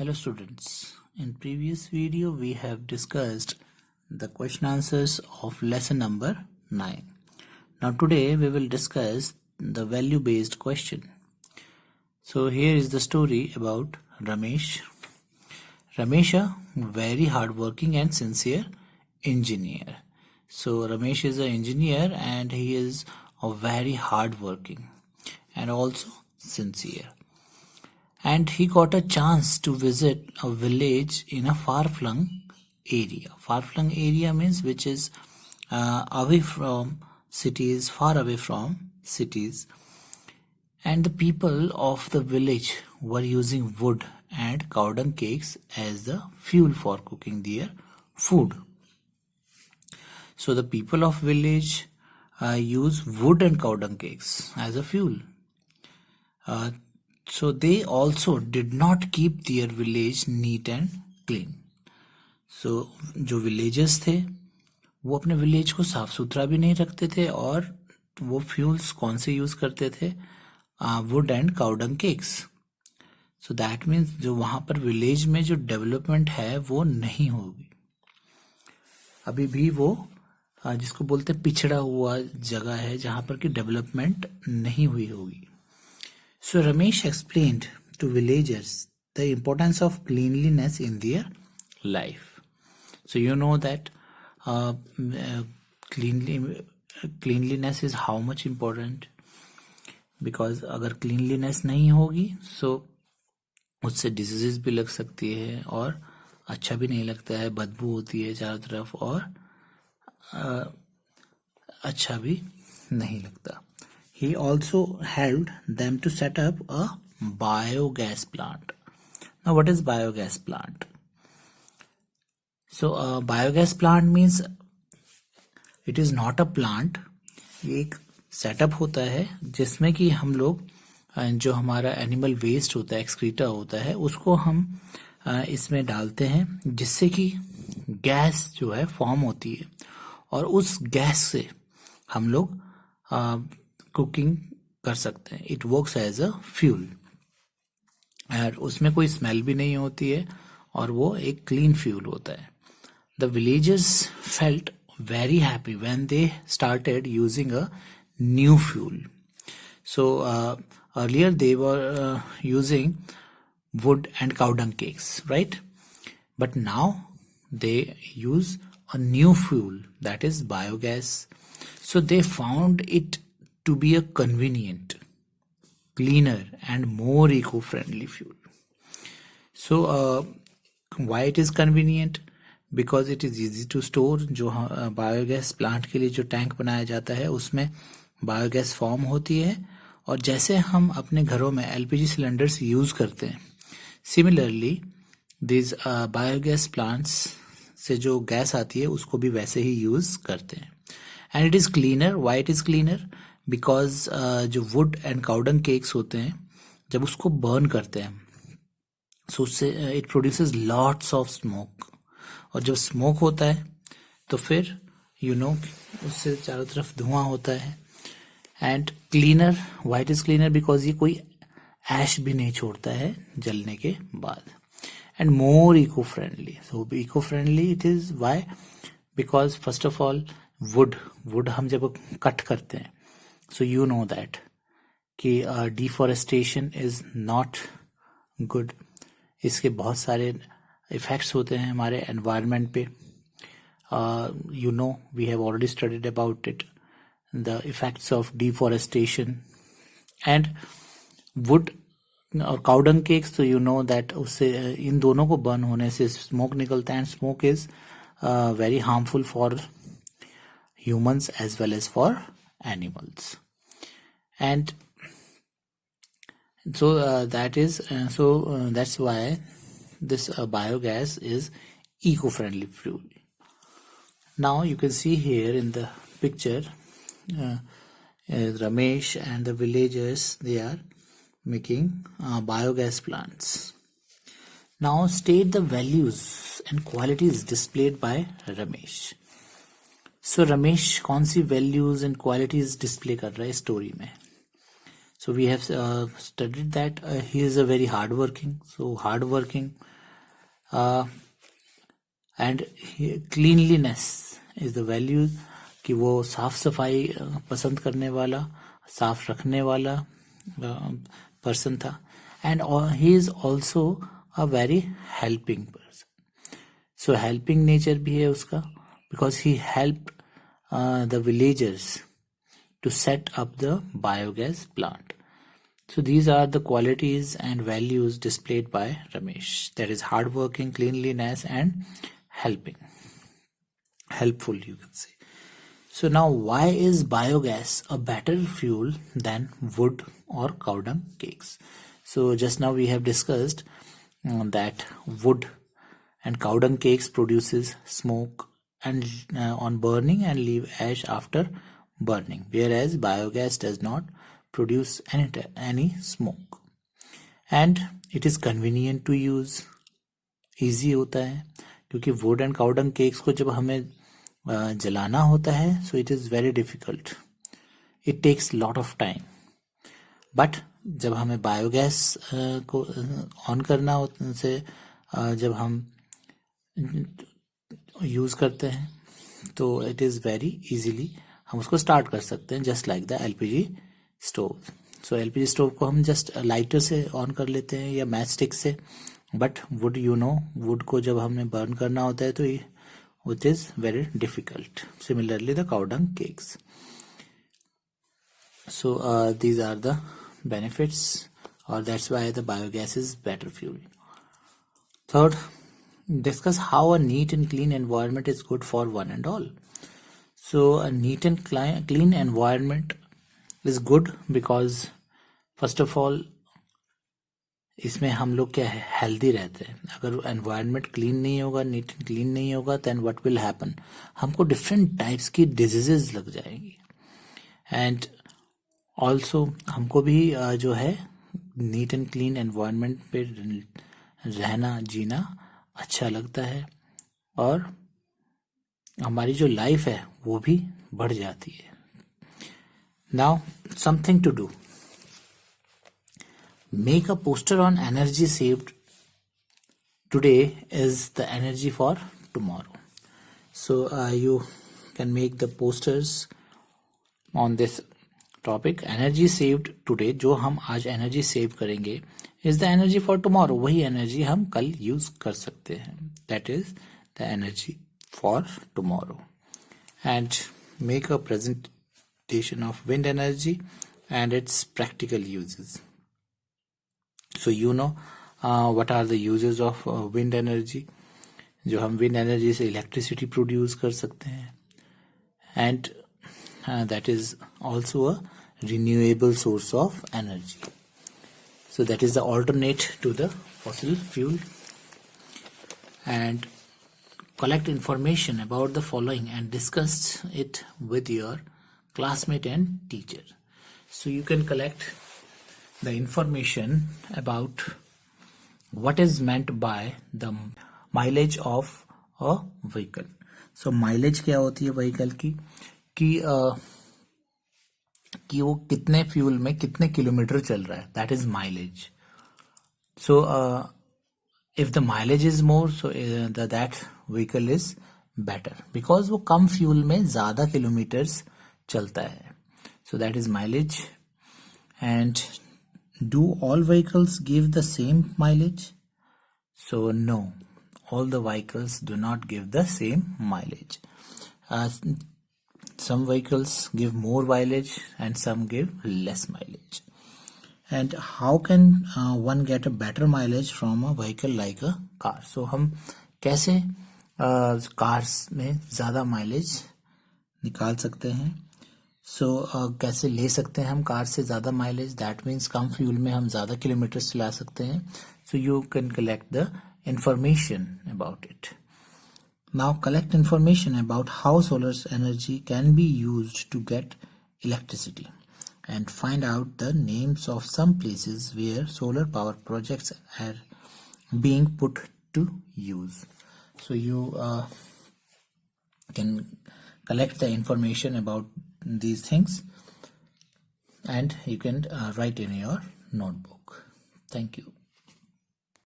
Hello students, in previous video we have discussed the question answers of lesson number 9. Now today we will discuss the value based question. So here is the story about Ramesh. Ramesh a very hardworking and sincere engineer. So Ramesh is an engineer and he is a very hardworking and also sincere. And he got a chance to visit a village in a far-flung area. Far-flung area means which is away from cities, far away from cities. And the people of the village were using wood and cow dung cakes as the fuel for cooking their food. So the people of village use wood and cow dung cakes as a fuel. So they also did not keep their village neat and clean. So जो villages थे वो अपने village को साफ सुथरा भी नहीं रखते थे और वो fuels कौन से use करते थे wood and cow dung cakes. So that means जो वहाँ पर village में जो development है वो नहीं होगी. अभी भी वो जिसको बोलते पिछड़ा हुआ जगह है जहाँ पर कि development नहीं हुई होगी. So Ramesh explained to villagers the importance of cleanliness in their life. So you know that cleanliness is how much important, because अगर cleanliness नहीं होगी so उससे diseases भी लग सकती है और अच्छा भी नहीं लगता है, बदबू होती है चारों तरफ और अच्छा भी नहीं लगता. He also helped them to set up a biogas plant. Now what is biogas plant? So a biogas plant means it is not a plant. ये एक सेटअप होता है जिसमें कि हम लोग जो हमारा एनिमल वेस्ट होता है, एक्सक्रीटा होता है, उसको हम इसमें डालते हैं जिससे कि गैस जो है फॉर्म होती है और उस गैस से हम लोग कुकिंग कर सकते हैं. It works as a fuel और उसमें कोई स्मेल भी नहीं होती है और वो एक क्लीन फ्यूल होता है. The villagers felt very happy when they started using a new fuel. So earlier they were using wood and cow dung cakes, right? But now they use a new fuel, that is biogas. So they found it to be a convenient, cleaner and more eco-friendly fuel. So why it is convenient? Because it is easy to store. जो biogas plant के लिए जो tank बनाया जाता है उसमें biogas form होती है और जैसे हम अपने घरों में एलपीजी सिलेंडर्स यूज करते हैं, सिमिलरली दिस बायोगैस प्लांट्स से जो गैस आती है उसको भी वैसे ही यूज करते हैं. And it is cleaner. Why it is cleaner? Because जो wood and cow dung cakes होते हैं जब उसको बर्न करते हैं सो उससे it produces lots of smoke और जब स्मोक होता है तो फिर उससे चारों तरफ धुआं होता है. And cleaner. Why it is cleaner? Because ये कोई ऐश भी नहीं छोड़ता है जलने के बाद. And more eco friendly. So eco friendly it is. Why? Because first of all wood हम जब कट करते हैं so you know that कि deforestation is not good. इसके बहुत सारे effects होते हैं हमारे environment पे. We have already studied about it, the effects of deforestation. And wood और cow dung cakes, तो you know that उससे इन दोनों को burn होने से smoke निकलता है and smoke is very harmful for humans as well as for animals. And so that's why this biogas is eco-friendly fuel. Now you can see here in the picture Ramesh and the villagers, they are making biogas plants. Now state the values and qualities displayed by Ramesh. So Ramesh कौन सी values and qualities display कर रहा है story में? So we have studied that he is a very hardworking. So hardworking and cleanliness is the value कि वो साफ सफाई पसंद करने वाला, साफ रखने वाला पर्सन था. And he is also a very helping person. So helping nature भी है उसका, because he helped the villagers to set up the biogas plant. So these are the qualities and values displayed by Ramesh. That is hardworking, cleanliness, and helping. Helpful, you can say. So now, why is biogas a better fuel than wood or cow dung cakes? So just now we have discussed that wood and cow dung cakes produces smoke and on burning and leave ash after burning, whereas biogas does not produce any smoke, and it is convenient to use. easy होता है, क्योंकि wood and cow dung cakes को जब हमें जलाना होता है, so it is very difficult, it takes lot of time. But जब हमें बायोगैस को ऑन करना होता से जब हम यूज़ करते हैं तो इट इज़ वेरी इजीली हम उसको स्टार्ट कर सकते हैं, just like the LPG stove. So LPG stove को हम जस्ट लाइटर से ऑन कर लेते हैं या मैच स्टिक से, बट वुड वुड को जब हमें बर्न करना होता है तो it is very difficult. Similarly the cow dung cakes. So these are the benefits, or that's why the biogas is better fuel. Third, discuss how a neat and clean environment is good for one and all. So a neat and clean environment is good because first of all इसमें हम लोग क्या है, healthy रहते हैं. अगर environment clean नहीं होगा, नीट एंड क्लीन नहीं होगा, देन व्हाट विल हैपन, हमको डिफरेंट टाइप्स की डिजीजेज लग जाएंगी. एंड ऑल्सो हमको भी जो है नीट एंड क्लीन एनवायरनमेंट पे रहना जीना अच्छा लगता है, और हमारी जो लाइफ है वो भी बढ़ जाती है. Now something to do. Make a poster on energy saved today is the energy for tomorrow. So you can make the posters on this topic. Energy saved today, जो हम आज एनर्जी सेव करेंगे, is the energy for tomorrow, वही energy हम कल use कर सकते हैं. That is the energy for tomorrow. And make a presentation of wind energy and it's practical uses. So you know what are the uses of wind energy. जो हम wind energy से electricity produce कर सकते हैं, and that is also a renewable source of energy. So that is the alternate to the fossil fuel. And collect information about the following and discuss it with your classmate and teacher. So you can collect the information about what is meant by the mileage of a vehicle. So mileage क्या होती है vehicle की, कि वो कितने fuel में कितने kilometre चल रहा है, that is mileage. So if the mileage is more, so that vehicle is better, because वो कम फ्यूल में ज्यादा किलोमीटर्स चलता है. So that is mileage. And do all vehicles give the same mileage? So no, all the vehicles do not give the same mileage. Some vehicles give more mileage and some give less mileage. And how can one get a better mileage from a vehicle like a car? So हम कैसे cars में ज़्यादा mileage निकाल सकते हैं? So कैसे ले सकते हैं हम कार से ज़्यादा mileage? That means come fuel में हम ज़्यादा किलोमीटर्स चला सकते हैं. So you can collect the information about it. Now collect information about how solar energy can be used to get electricity, and find out the names of some places where solar power projects are being put to use. So you can collect the information about these things. and you can write in your notebook. Thank you.